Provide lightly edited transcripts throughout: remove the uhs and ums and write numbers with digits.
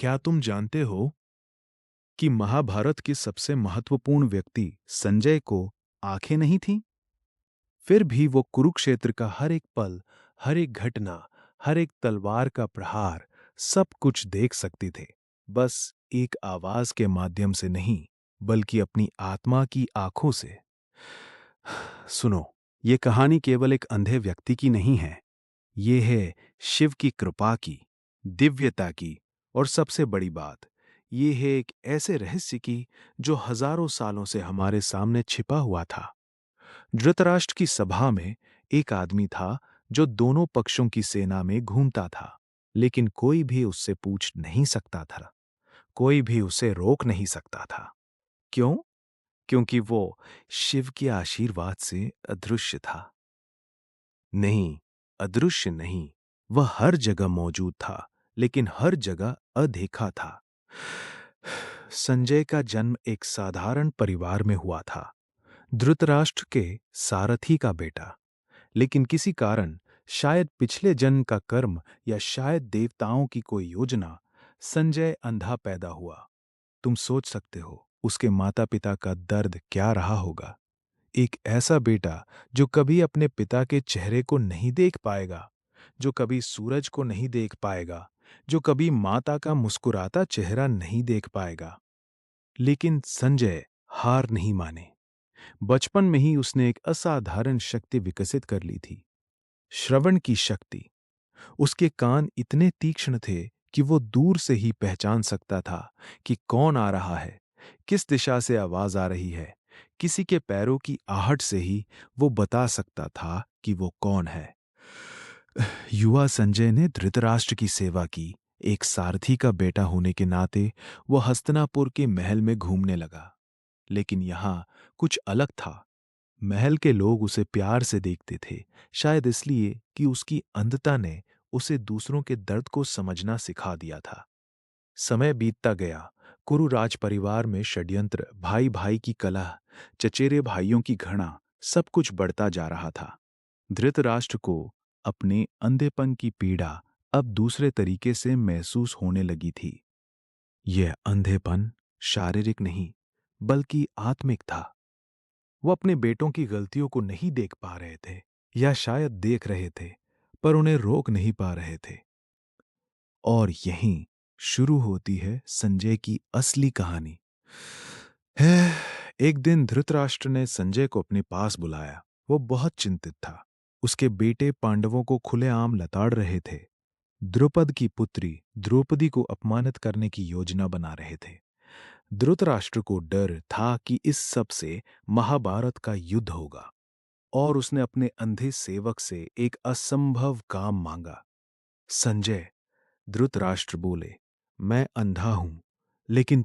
क्या तुम जानते हो कि महाभारत के सबसे महत्वपूर्ण व्यक्ति संजय को आंखें नहीं थीं? फिर भी वो कुरुक्षेत्र का हर एक पल, हर एक घटना, हर एक तलवार का प्रहार सब कुछ देख सकते थे। बस एक आवाज के माध्यम से नहीं, बल्कि अपनी आत्मा की आंखों से। सुनो, ये कहानी केवल एक अंधे व्यक्ति की नहीं है। ये है शिव की कृपा की, दिव्यता की, और सबसे बड़ी बात, ये है एक ऐसे रहस्य की जो हजारों सालों से हमारे सामने छिपा हुआ था। धृतराष्ट्र की सभा में एक आदमी था जो दोनों पक्षों की सेना में घूमता था, लेकिन कोई भी उससे पूछ नहीं सकता था, कोई भी उसे रोक नहीं सकता था। क्यों? क्योंकि वो शिव के आशीर्वाद से अदृश्य था। नहीं, अदृश्य नहीं, वह हर जगह मौजूद था, लेकिन हर जगह अदेखा था। संजय का जन्म एक साधारण परिवार में हुआ था, धृतराष्ट्र के सारथी का बेटा। लेकिन किसी कारण, शायद पिछले जन्म का कर्म या शायद देवताओं की कोई योजना, संजय अंधा पैदा हुआ। तुम सोच सकते हो उसके माता पिता का दर्द क्या रहा होगा। एक ऐसा बेटा जो कभी अपने पिता के चेहरे को नहीं देख पाएगा, जो कभी सूरज को नहीं देख पाएगा, जो कभी माता का मुस्कुराता चेहरा नहीं देख पाएगा। लेकिन संजय हार नहीं माने। बचपन में ही उसने एक असाधारण शक्ति विकसित कर ली थी, श्रवण की शक्ति। उसके कान इतने तीक्ष्ण थे कि वो दूर से ही पहचान सकता था कि कौन आ रहा है, किस दिशा से आवाज आ रही है। किसी के पैरों की आहट से ही वो बता सकता था कि वो कौन है। युवा संजय ने धृतराष्ट्र की सेवा की। एक सारथी का बेटा होने के नाते वो हस्तिनापुर के महल में घूमने लगा। लेकिन यहाँ कुछ अलग था। महल के लोग उसे प्यार से देखते थे, शायद इसलिए कि उसकी अंधता ने उसे दूसरों के दर्द को समझना सिखा दिया था। समय बीतता गया। कुरु राज परिवार में षड्यंत्र, भाई भाई की कलह, चचेरे भाइयों की घृणा, सब कुछ बढ़ता जा रहा था। धृतराष्ट्र को अपने अंधेपन की पीड़ा अब दूसरे तरीके से महसूस होने लगी थी। यह अंधेपन शारीरिक नहीं, बल्कि आत्मिक था। वो अपने बेटों की गलतियों को नहीं देख पा रहे थे, या शायद देख रहे थे, पर उन्हें रोक नहीं पा रहे थे। और यहीं शुरू होती है संजय की असली कहानी। है, एक दिन धृतराष्ट्र ने संजय को अपने पास बुलाया। वो बहुत चिंतित था। उसके बेटे पांडवों को खुलेआम लताड़ रहे थे। द्रुपद की पुत्री द्रौपदी को अपमानित करने की योजना बना रहे थे। धृतराष्ट्र को डर था कि इस सब से महाभारत का युद्ध होगा, और उसने अपने अंधे सेवक से एक असंभव काम मांगा। संजय, धृतराष्ट्र बोले, मैं अंधा हूं, लेकिन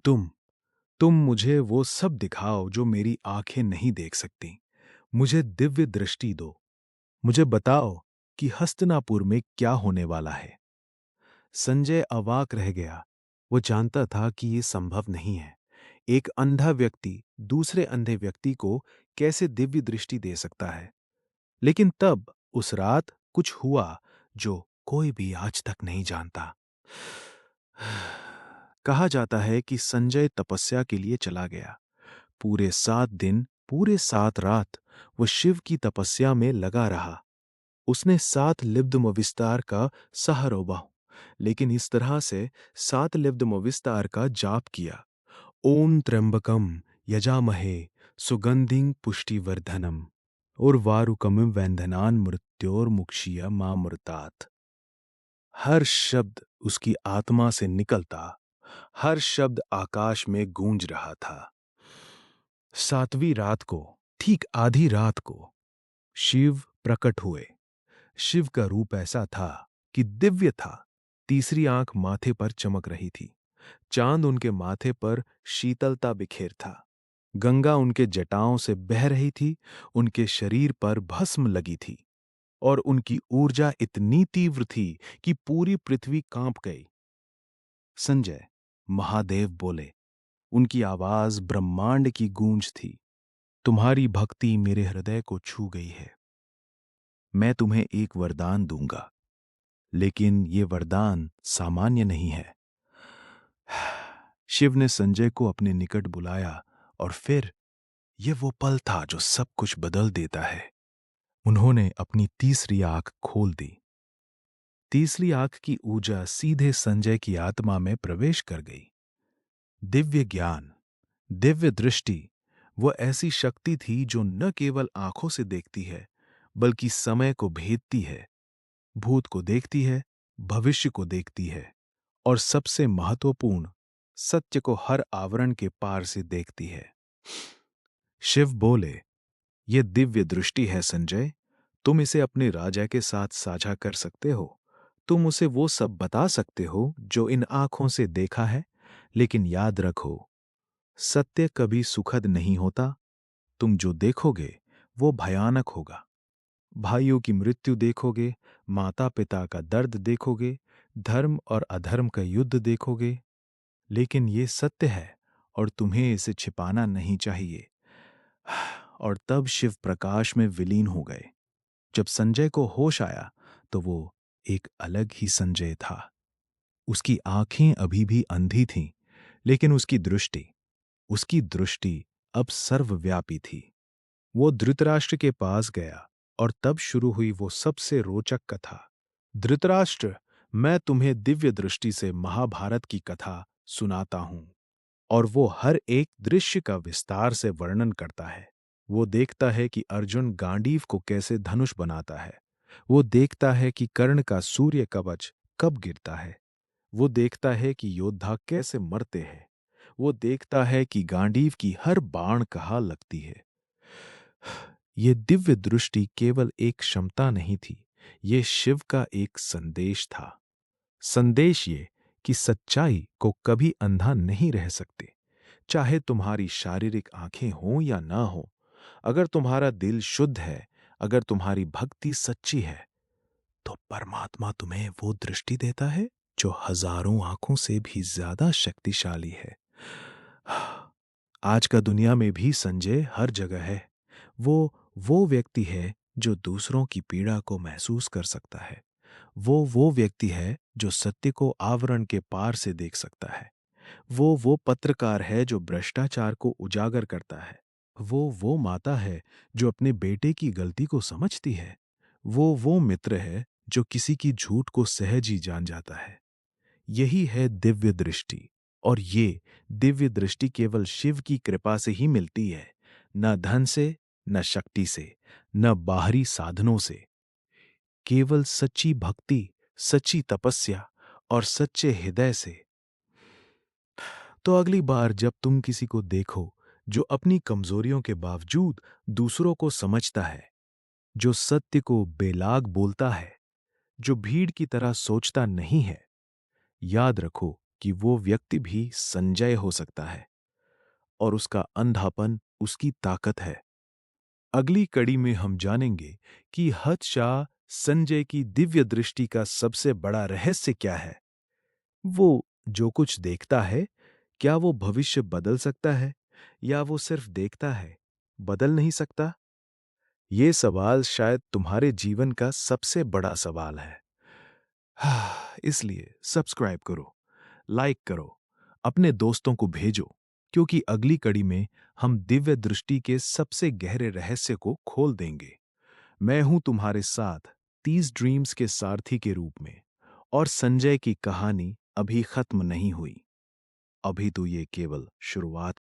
तुम मुझे वो सब दिखाओ जो मेरी आंखें नहीं देख सकती। मुझे दिव्य दृष्टि दो। मुझे बताओ कि हस्तिनापुर में क्या होने वाला है। संजय अवाक रह गया। वो जानता था कि ये संभव नहीं है। एक अंधा व्यक्ति दूसरे अंधे व्यक्ति को कैसे दिव्य दृष्टि दे सकता है। लेकिन तब उस रात कुछ हुआ जो कोई भी आज तक नहीं जानता। कहा जाता है कि संजय तपस्या के लिए चला गया। पूरे 7 दिन, पूरे 7 रात वो शिव की तपस्या में लगा रहा। उसने 7 लिब्धमविस्तार का सहरोबा, लेकिन इस तरह से 7 लिब्धमविस्तार का जाप किया। ओम त्र्यंबकम यजामहे सुगंधिं पुष्टिवर्धनम उर्वारुकमिव वैंधनान मृत्योर्मुक्षीय मामृतात्। हर शब्द उसकी आत्मा से निकलता, हर शब्द आकाश में गूंज रहा था। 7वीं रात को, ठीक आधी रात को, शिव प्रकट हुए। शिव का रूप ऐसा था कि दिव्य था। तीसरी आंख माथे पर चमक रही थी। चांद उनके माथे पर शीतलता बिखेर था। गंगा उनके जटाओं से बह रही थी। उनके शरीर पर भस्म लगी थी, और उनकी ऊर्जा इतनी तीव्र थी कि पूरी पृथ्वी कांप गई। संजय, महादेव बोले। उनकी आवाज ब्रह्मांड की गूंज थी। तुम्हारी भक्ति मेरे हृदय को छू गई है। मैं तुम्हें एक वरदान दूंगा, लेकिन ये वरदान सामान्य नहीं है। शिव ने संजय को अपने निकट बुलाया और फिर ये वो पल था जो सब कुछ बदल देता है। उन्होंने अपनी तीसरी आंख खोल दी। तीसरी आंख की ऊर्जा सीधे संजय की आत्मा में प्रवेश कर गई। दिव्य ज्ञान, दिव्य दृष्टि, वो ऐसी शक्ति थी जो न केवल आंखों से देखती है, बल्कि समय को भेदती है, भूत को देखती है, भविष्य को देखती है और सबसे महत्वपूर्ण, सत्य को हर आवरण के पार से देखती है। शिव बोले, ये दिव्य दृष्टि है संजय, तुम इसे अपने राजा के साथ साझा कर सकते हो। तुम उसे वो सब बता सकते हो जो इन आंखों से देखा है, लेकिन याद रखो, सत्य कभी सुखद नहीं होता। तुम जो देखोगे वो भयानक होगा। भाइयों की मृत्यु देखोगे, माता पिता का दर्द देखोगे, धर्म और अधर्म का युद्ध देखोगे, लेकिन ये सत्य है और तुम्हें इसे छिपाना नहीं चाहिए। और तब शिव प्रकाश में विलीन हो गए। जब संजय को होश आया तो वो एक अलग ही संजय था। उसकी आंखें अभी भी अंधी थीं, लेकिन उसकी दृष्टि अब सर्वव्यापी थी। वो धृतराष्ट्र के पास गया और तब शुरू हुई वो सबसे रोचक कथा। धृतराष्ट्र, मैं तुम्हें दिव्य दृष्टि से महाभारत की कथा सुनाता हूं। और वो हर एक दृश्य का विस्तार से वर्णन करता है। वो देखता है कि अर्जुन गांडीव को कैसे धनुष बनाता है। वो देखता है कि कर्ण का सूर्य कवच कब गिरता है। वो देखता है कि योद्धा कैसे मरते हैं। वो देखता है कि गांडीव की हर बाण कहाँ लगती है। ये दिव्य दृष्टि केवल एक क्षमता नहीं थी, ये शिव का एक संदेश था। संदेश ये कि सच्चाई को कभी अंधा नहीं रह सकते, चाहे तुम्हारी शारीरिक आंखें हों या ना हो। अगर तुम्हारा दिल शुद्ध है, अगर तुम्हारी भक्ति सच्ची है, तो परमात्मा तुम्हें वो दृष्टि देता है जो हजारों आंखों से भी ज्यादा शक्तिशाली है। आज का दुनिया में भी संजय हर जगह है। वो व्यक्ति है जो दूसरों की पीड़ा को महसूस कर सकता है। वो व्यक्ति है जो सत्य को आवरण के पार से देख सकता है। वो पत्रकार है जो भ्रष्टाचार को उजागर करता है। वो माता है जो अपने बेटे की गलती को समझती है। वो मित्र है जो किसी की झूठ को सहज ही जान जाता है। यही है दिव्य दृष्टि। और ये दिव्य दृष्टि केवल शिव की कृपा से ही मिलती है, न धन से, न शक्ति से, न बाहरी साधनों से। केवल सच्ची भक्ति, सच्ची तपस्या और सच्चे हृदय से। तो अगली बार जब तुम किसी को देखो जो अपनी कमजोरियों के बावजूद दूसरों को समझता है, जो सत्य को बेलाग बोलता है, जो भीड़ की तरह सोचता नहीं है, याद रखो कि वो व्यक्ति भी संजय हो सकता है और उसका अंधापन उसकी ताकत है। अगली कड़ी में हम जानेंगे कि हत शाह संजय की दिव्य दृष्टि का सबसे बड़ा रहस्य क्या है। वो जो कुछ देखता है, क्या वो भविष्य बदल सकता है या वो सिर्फ देखता है, बदल नहीं सकता? ये सवाल शायद तुम्हारे जीवन का सबसे बड़ा सवाल है। इसलिए सब्सक्राइब करो, लाइक करो, अपने दोस्तों को भेजो, क्योंकि अगली कड़ी में हम दिव्य दृष्टि के सबसे गहरे रहस्य को खोल देंगे। मैं हूं तुम्हारे साथ 30 ड्रीम्स के सारथी के रूप में, और संजय की कहानी अभी खत्म नहीं हुई। अभी तो ये केवल शुरुआत